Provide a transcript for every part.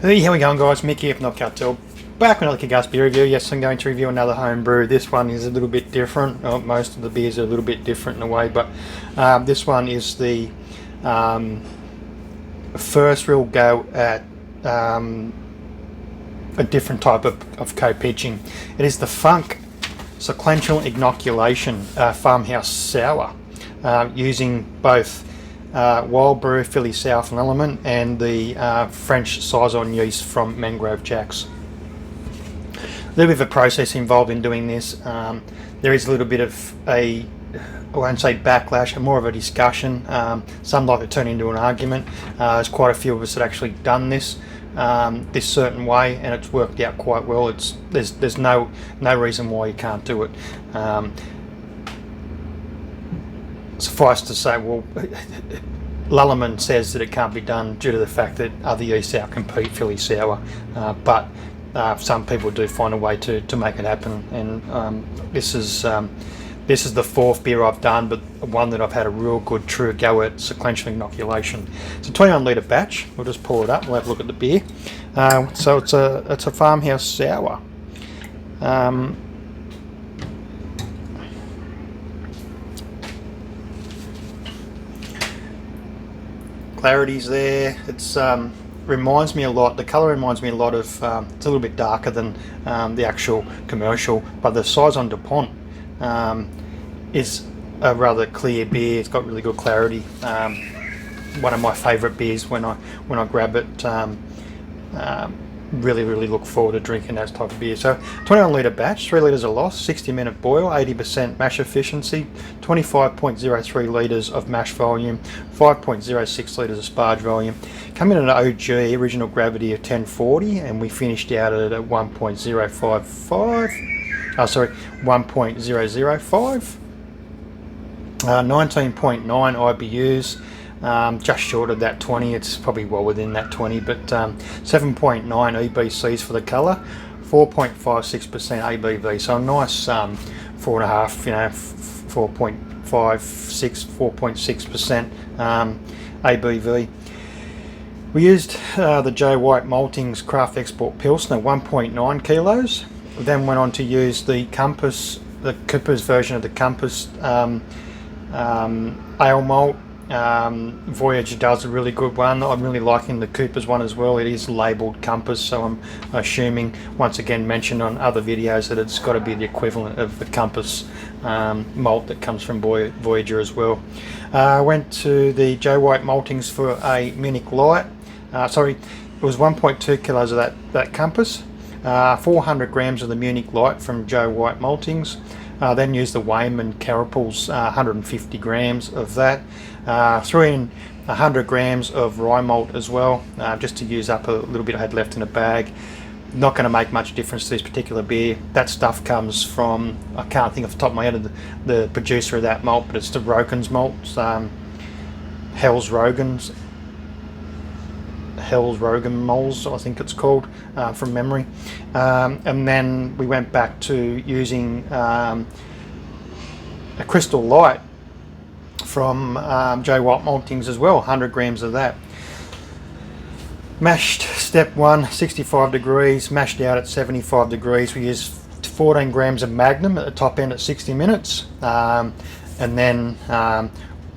Hey, how we going, guys? Mick here from Inoculation. Back with another kick-ass beer review. Yes, I'm going to review another home brew. This one is a little bit different. Most of the beers are a little bit different in a way, but this one is the first real go at a different type of co-pitching. It is the PHUNK Sequential Inoculation Farmhouse Sour, using both wild brew Philly sour from Element and the French saison yeast from Mangrove Jacks. A little bit of a process involved in doing this. There is a little bit of I won't say backlash, more of a discussion. Some like to turn into an argument. There's quite a few of us that actually done this this certain way, and it's worked out quite well. There's no reason why you can't do it. Suffice to say, well, Lullerman says that it can't be done due to the fact that other yeasts outcompete Philly sour, but some people do find a way to make it happen. And this is the fourth beer I've done, but one that I've had a real good true go at sequential inoculation. It's a 21 litre batch. We'll just pour it up. We'll have a look at the beer. So it's a Farmhouse sour. Clarity's there. It's reminds me a lot. The colour reminds me a lot of. It's a little bit darker than the actual commercial, but the saison DuPont is a rather clear beer. It's got really good clarity. One of my favourite beers when I grab it. Really look forward to drinking that type of beer. So 21 litre batch, 3 litres of loss, 60-minute boil, 80% mash efficiency, 25.03 litres of mash volume, 5.06 litres of sparge volume. Come in at an OG original gravity of 1040, and we finished out at a 1.055. Sorry, 1.005. 19.9 IBUs. Just short of that 20. It's probably well within that 20, but 7.9 EBCs for the colour, 4.56% ABV, so a nice 4.5, 4.56, 4.6% ABV. We used the J. White Malting's Craft Export Pilsner, 1.9 kilos. Then went on to use the Compass, the Cooper's version of the Compass ale malt. Voyager does a really good one. I'm really liking the Cooper's one as well. It is labelled Compass, so I'm assuming, once again mentioned on other videos, that it's got to be the equivalent of the Compass malt that comes from Voyager as well. I went to the J. White Maltings for a Munich Light. Sorry, it was 1.2 kilos of that Compass, 400 grams of the Munich Light from J. White Maltings. Then used the Wayman Carapul's 150 grams of that. Threw in 100 grams of rye malt as well, just to use up a little bit I had left in a bag. Not going to make much difference to this particular beer. That stuff comes from, I can't think off the top of my head of the producer of that malt, but it's the Rogan's malt, Hell's Rogan Moles, I think it's called, from memory. And then we went back to using a Crystal Light from J. White Maltings as well, 100 grams of that. Mashed step 1, 65 degrees, mashed out at 75 degrees. We used 14 grams of Magnum at the top end at 60 minutes. And then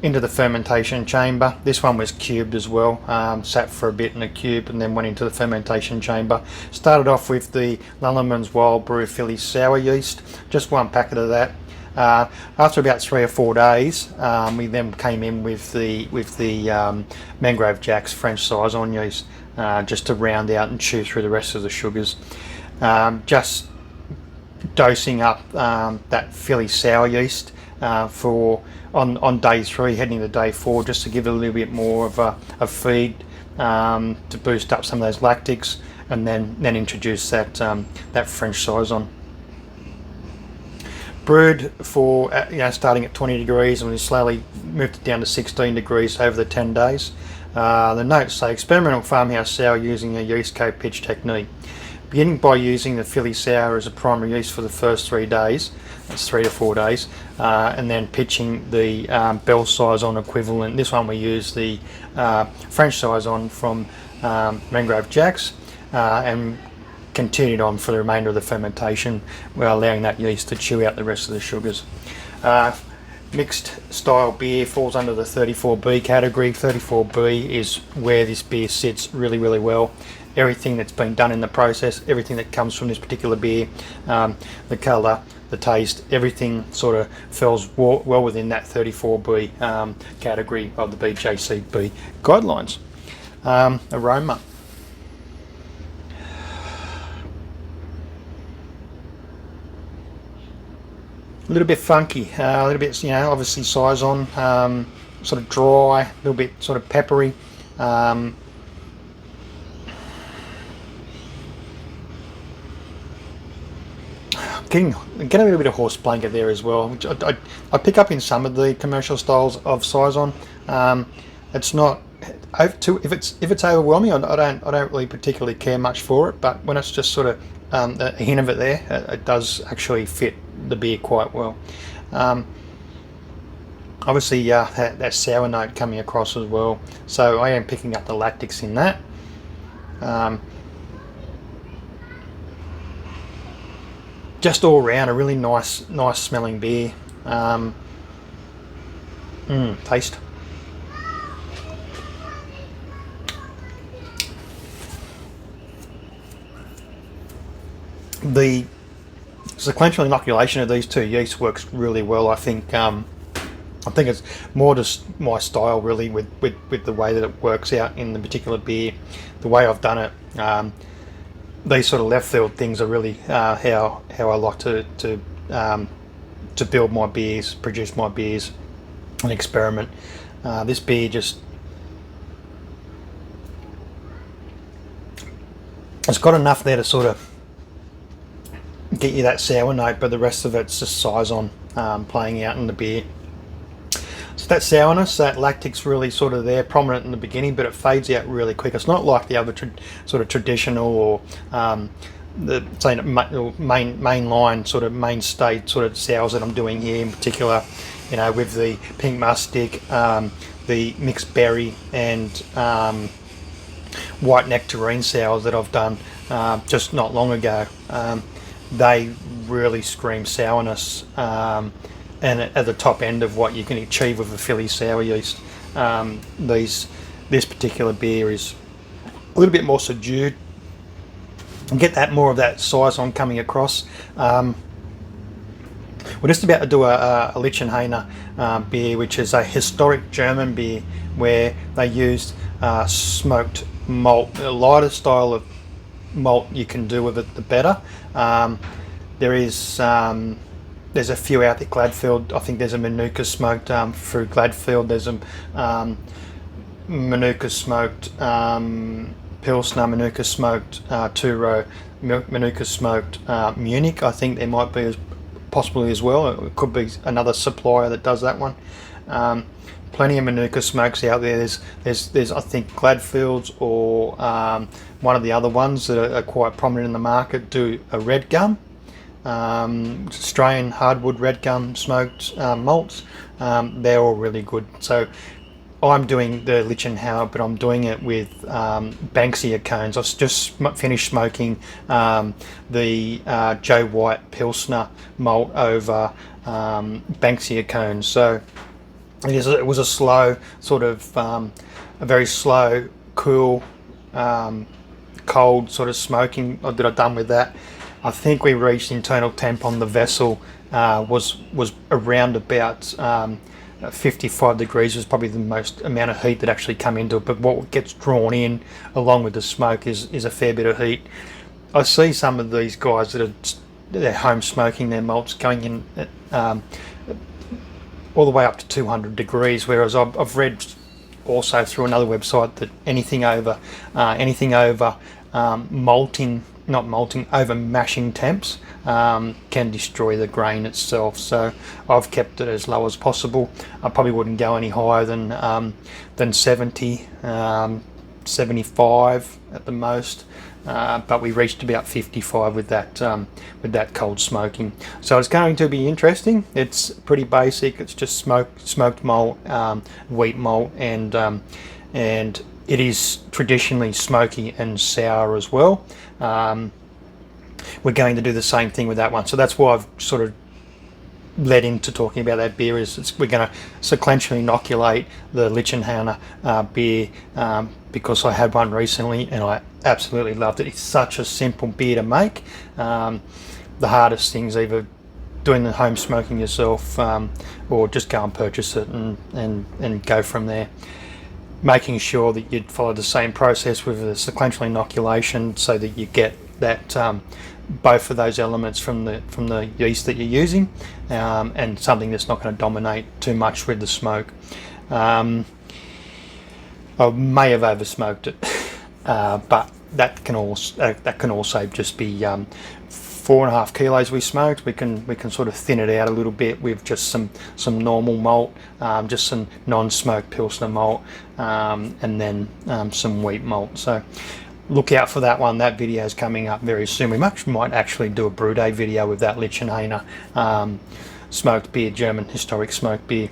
into the fermentation chamber. This one was cubed as well, sat for a bit in a cube and then went into the fermentation chamber. Started off with the Lullerman's Wild Brew Philly sour yeast, just one packet of that. After about 3 or 4 days, we then came in with the Mangrove Jacks French saison yeast, just to round out and chew through the rest of the sugars. Just dosing up that Philly sour yeast on day 3, heading to day 4, just to give it a little bit more of a feed, to boost up some of those lactics, and then introduce that French saison. Brewed for starting at 20 degrees, and we slowly moved it down to 16 degrees over the 10 days. The notes say experimental farmhouse sour using a yeast co-pitch technique. Beginning by using the Philly sour as a primary yeast for the first 3 days, that's 3 to 4 days, and then pitching the Bell saison equivalent. This one we use the French saison from Mangrove Jacks. and continued on for the remainder of the fermentation, while allowing that yeast to chew out the rest of the sugars. Mixed style beer falls under the 34B category. 34B is where this beer sits really, really well. Everything that's been done in the process, everything that comes from this particular beer, the colour, the taste, everything sort of falls well within that 34B category of the BJCP guidelines. Aroma. A little bit funky, a little bit, obviously saison, sort of dry, a little bit sort of peppery. Getting a little bit of horse blanket there as well, which I pick up in some of the commercial styles of saison. It's not if it's overwhelming, I don't really particularly care much for it, but when it's just sort of a hint of it there, it does actually fit the beer quite well. Obviously that sour note coming across as well, so I am picking up the lactics in that. Just all around a really nice smelling beer. Taste. The sequential inoculation of these two yeasts works really well. I think it's more just my style really with the way that it works out in the particular beer, the way I've done it. These sort of left field things are really how I like to build my beers, produce my beers, and experiment. This beer just, it's got enough there to sort of get you that sour note, but the rest of it's just saison playing out in the beer. So that sourness, that lactic's really sort of there, prominent in the beginning, but it fades out really quick. It's not like the other sort of traditional or the say main line sort of mainstay sort of sours that I'm doing here in particular. With the pink mustic, the mixed berry, and white nectarine sours that I've done just not long ago. They really scream sourness, and at the top end of what you can achieve with a Philly sour yeast. This particular beer is a little bit more subdued. And get that more of that saison coming across. We're just about to do a Lichtenhainer beer, which is a historic German beer where they used smoked malt. A lighter style of malt you can do with it, the better. There's a few out at Gladfield. I think there's a Manuka smoked through Gladfield. There's a Manuka smoked Pilsner, Manuka smoked two-row, Manuka smoked Munich. I think there might be possibly as well. It could be another supplier that does that one. Plenty of Manuka smokes out there. There's I think Gladfields or one of the other ones that are quite prominent in the market do a red gum. Australian hardwood red gum smoked malts. They're all really good. So I'm doing the Lichtenhainer, but I'm doing it with Banksia cones. I've just finished smoking the Joe White Pilsner malt over Banksia cones. So it was a slow sort of a very slow, cool, cold sort of smoking that I've done with that. I think we reached internal temp on the vessel was around about 55 degrees was probably the most amount of heat that actually come into it, but what gets drawn in along with the smoke is a fair bit of heat. I see some of these guys that they're home smoking their malts going in all the way up to 200 degrees, whereas I've read also through another website that anything over over mashing temps can destroy the grain itself. So I've kept it as low as possible. I probably wouldn't go any higher than 70, 75 at the most. But we reached about 55 with that cold smoking. So it's going to be interesting. It's pretty basic. It's just smoked malt, wheat malt, and it is traditionally smoky and sour as well. We're going to do the same thing with that one, so that's why I've sort of led into talking about that beer. We're going to sequentially inoculate the Lichtenhainer beer, because I had one recently and I absolutely loved it. It's such a simple beer to make. The hardest thing's either doing the home smoking yourself, or just go and purchase it and go from there. Making sure that you follow the same process with the sequential inoculation, so that you get that both of those elements from the yeast that you're using, and something that's not going to dominate too much with the smoke. I may have over smoked it, but that can also just be 4.5 kilos we smoked. We can sort of thin it out a little bit with just some normal malt, just some non-smoked Pilsner malt, and then some wheat malt. So look out for that one. That video is coming up very soon. We might actually do a brew day video with that Lichtenhainer smoked beer, German historic smoked beer,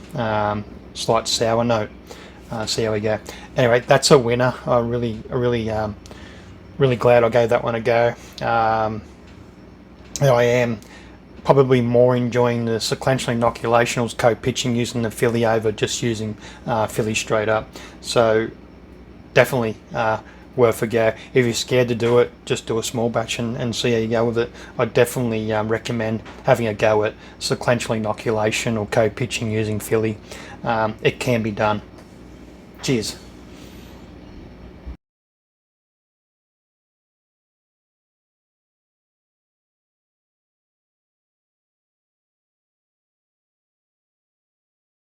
slight sour note. See how we go. Anyway, that's a winner. I'm really glad I gave that one a go. I am probably more enjoying the sequential inoculation or co-pitching using the Philly over just using Philly straight up. So definitely worth a go. If you're scared to do it, just do a small batch and see how you go with it. I definitely recommend having a go at sequential inoculation or co-pitching using Philly. It can be done. Cheers.